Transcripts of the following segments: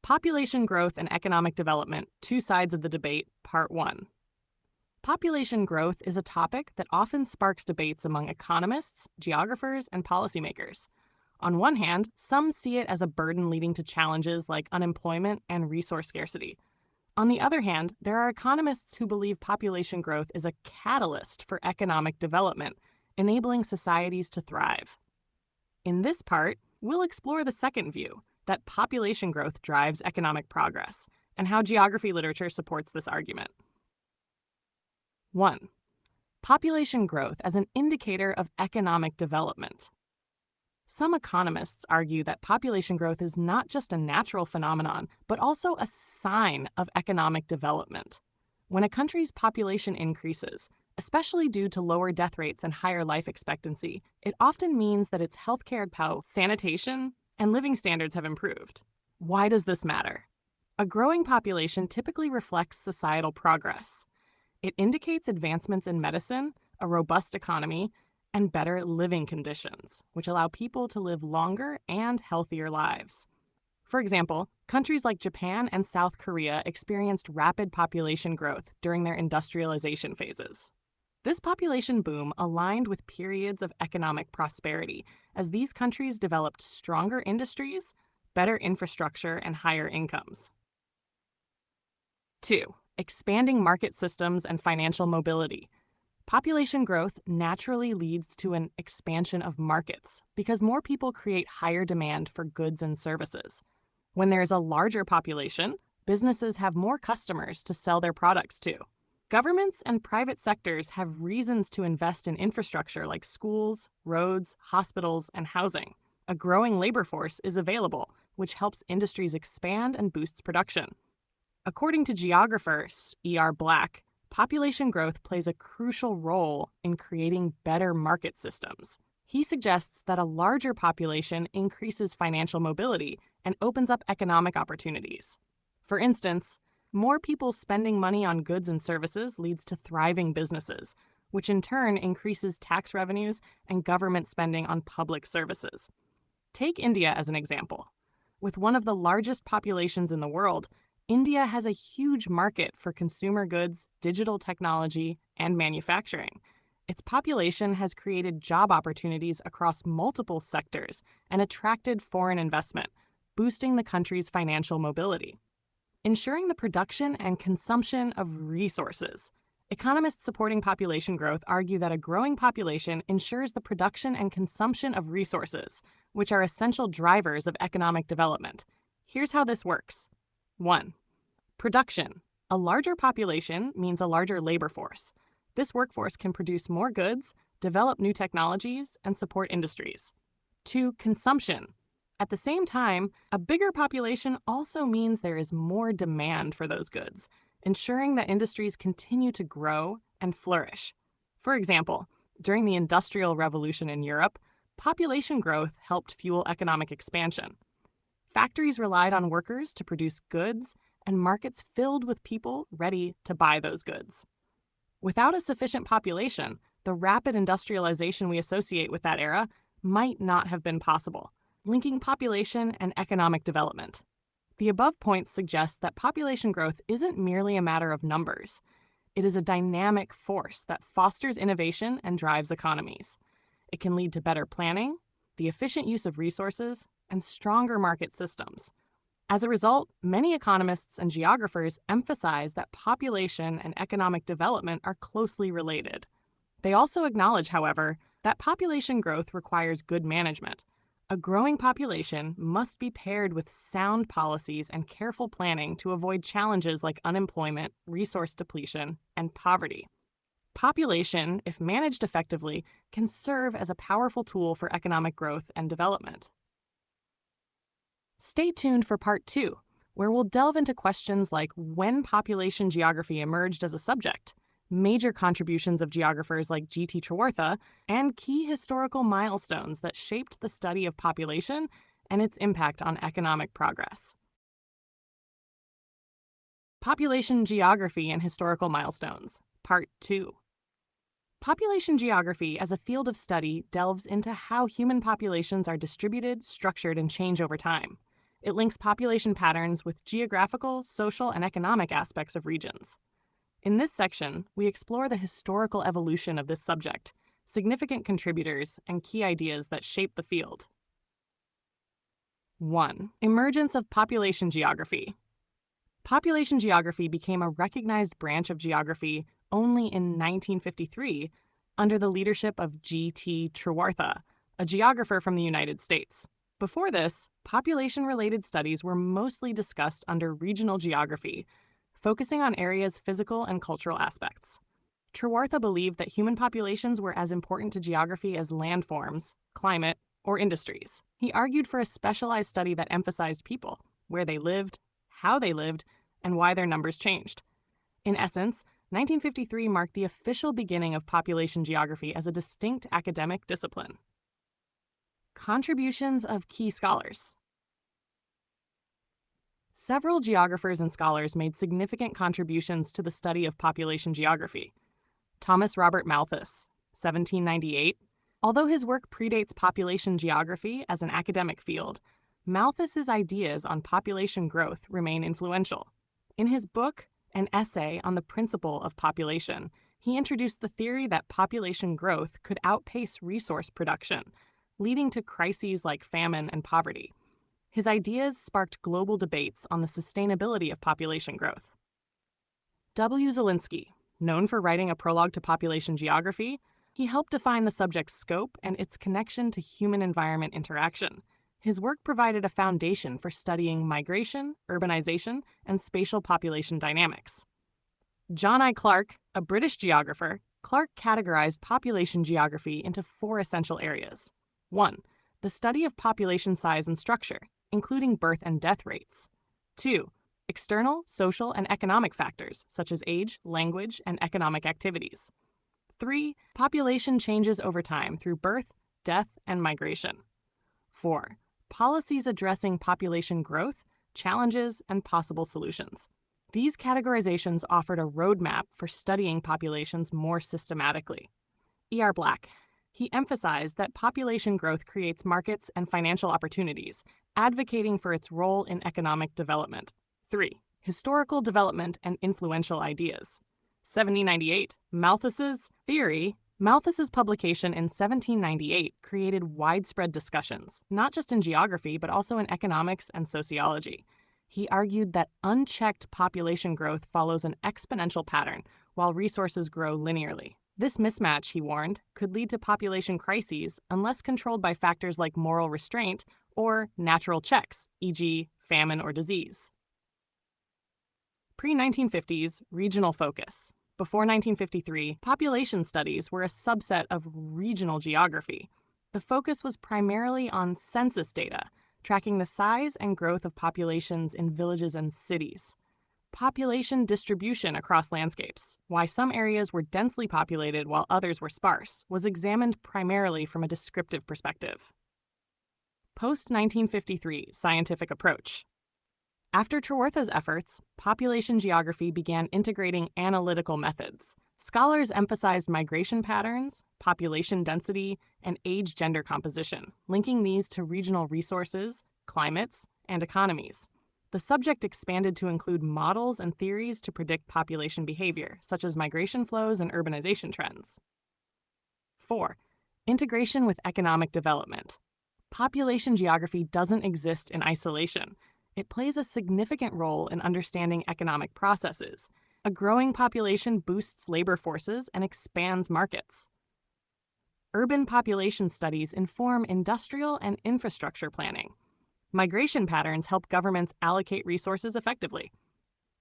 Population Growth and Economic Development, Two Sides of the Debate, Part 1. Population growth is a topic that often sparks debates among economists, geographers, and policymakers. On one hand, some see it as a burden leading to challenges like unemployment and resource scarcity. On the other hand, there are economists who believe population growth is a catalyst for economic development, enabling societies to thrive. In this part, we'll explore the second view, that population growth drives economic progress, and how geography literature supports this argument. 1. Population growth as an indicator of economic development. Some economists argue that population growth is not just a natural phenomenon, but also a sign of economic development. When a country's population increases, especially due to lower death rates and higher life expectancy, it often means that its healthcare, sanitation, and living standards have improved. Why does this matter? A growing population typically reflects societal progress. It indicates advancements in medicine, a robust economy, and better living conditions, which allow people to live longer and healthier lives. For example, countries like Japan and South Korea experienced rapid population growth during their industrialization phases. This population boom aligned with periods of economic prosperity as these countries developed stronger industries, better infrastructure, and higher incomes. 2. Expanding market systems and financial mobility. Population growth naturally leads to an expansion of markets because more people create higher demand for goods and services. When there is a larger population, businesses have more customers to sell their products to. Governments and private sectors have reasons to invest in infrastructure like schools, roads, hospitals, and housing. A growing labor force is available, which helps industries expand and boosts production. According to geographer E.R. Black, population growth plays a crucial role in creating better market systems. He suggests that a larger population increases financial mobility and opens up economic opportunities. For instance, more people spending money on goods and services leads to thriving businesses, which in turn increases tax revenues and government spending on public services. Take India as an example. With one of the largest populations in the world, India has a huge market for consumer goods, digital technology, and manufacturing. Its population has created job opportunities across multiple sectors and attracted foreign investment, boosting the country's financial mobility. Ensuring the production and consumption of resources. Economists supporting population growth argue that a growing population ensures the production and consumption of resources, which are essential drivers of economic development. Here's how this works. 1. Production. A larger population means a larger labor force. This workforce can produce more goods, develop new technologies, and support industries. 2. Consumption. At the same time, a bigger population also means there is more demand for those goods, ensuring that industries continue to grow and flourish. For example, during the Industrial Revolution in Europe, population growth helped fuel economic expansion. Factories relied on workers to produce goods, and markets filled with people ready to buy those goods. Without a sufficient population, the rapid industrialization we associate with that era might not have been possible, linking population and economic development. The above points suggest that population growth isn't merely a matter of numbers. It is a dynamic force that fosters innovation and drives economies. It can lead to better planning, the efficient use of resources, and stronger market systems. As a result, many economists and geographers emphasize that population and economic development are closely related. They also acknowledge, however, that population growth requires good management. A growing population must be paired with sound policies and careful planning to avoid challenges like unemployment, resource depletion, and poverty. Population, if managed effectively, can serve as a powerful tool for economic growth and development. Stay tuned for Part 2, where we'll delve into questions like when population geography emerged as a subject, major contributions of geographers like G.T. Trewartha, and key historical milestones that shaped the study of population and its impact on economic progress. Population geography and historical milestones, Part 2. Population geography as a field of study delves into how human populations are distributed, structured, and change over time. It links population patterns with geographical, social, and economic aspects of regions. In this section, we explore the historical evolution of this subject, significant contributors, and key ideas that shape the field. 1. Emergence of population geography. Population geography became a recognized branch of geography only in 1953 under the leadership of G.T. Trewartha, a geographer from the United States. Before this, population-related studies were mostly discussed under regional geography, focusing on areas' physical and cultural aspects. Trewartha believed that human populations were as important to geography as landforms, climate, or industries. He argued for a specialized study that emphasized people, where they lived, how they lived, and why their numbers changed. In essence, 1953 marked the official beginning of population geography as a distinct academic discipline. Contributions of key scholars. Several geographers and scholars made significant contributions to the study of population geography. Thomas Robert Malthus, 1798. Although his work predates population geography as an academic field, Malthus's ideas on population growth remain influential. In his book, An Essay on the Principle of Population, he introduced the theory that population growth could outpace resource production, leading to crises like famine and poverty. His ideas sparked global debates on the sustainability of population growth. W. Zielinski, known for writing a prologue to population geography, he helped define the subject's scope and its connection to human-environment interaction. His work provided a foundation for studying migration, urbanization, and spatial population dynamics. John I. Clarke, a British geographer, Clarke categorized population geography into 4 essential areas. 1. The study of population size and structure, including birth and death rates. 2. External, social, and economic factors, such as age, language, and economic activities. 3. Population changes over time through birth, death, and migration. 4. Policies addressing population growth, challenges, and possible solutions. These categorizations offered a roadmap for studying populations more systematically. E.R. Black. He emphasized that population growth creates markets and financial opportunities, advocating for its role in economic development. 3. Historical development and influential ideas. 1798. Malthus's theory. Malthus's publication in 1798 created widespread discussions, not just in geography, but also in economics and sociology. He argued that unchecked population growth follows an exponential pattern, while resources grow linearly. This mismatch, he warned, could lead to population crises unless controlled by factors like moral restraint or natural checks, e.g., famine or disease. Pre-1950s, regional focus. Before 1953, population studies were a subset of regional geography. The focus was primarily on census data, tracking the size and growth of populations in villages and cities. Population distribution across landscapes, why some areas were densely populated while others were sparse, was examined primarily from a descriptive perspective. Post-1953 scientific approach. After Trewartha's efforts, population geography began integrating analytical methods. Scholars emphasized migration patterns, population density, and age-gender composition, linking these to regional resources, climates, and economies. The subject expanded to include models and theories to predict population behavior, such as migration flows and urbanization trends. 4. Integration with economic development. Population geography doesn't exist in isolation. It plays a significant role in understanding economic processes. A growing population boosts labor forces and expands markets. Urban population studies inform industrial and infrastructure planning. Migration patterns help governments allocate resources effectively.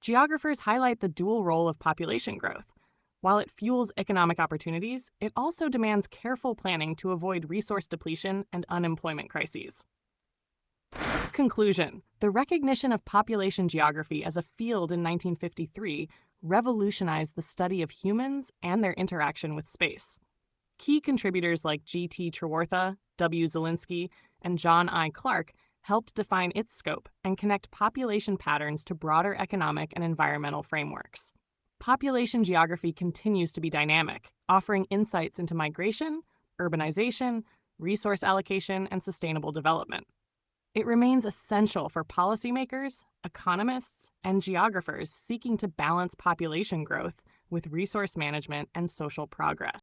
Geographers highlight the dual role of population growth. While it fuels economic opportunities, it also demands careful planning to avoid resource depletion and unemployment crises. Conclusion. The recognition of population geography as a field in 1953 revolutionized the study of humans and their interaction with space. Key contributors like G.T. Trewartha, W. Zielinski, and John I. Clarke helped define its scope and connect population patterns to broader economic and environmental frameworks. Population geography continues to be dynamic, offering insights into migration, urbanization, resource allocation, and sustainable development. It remains essential for policymakers, economists, and geographers seeking to balance population growth with resource management and social progress.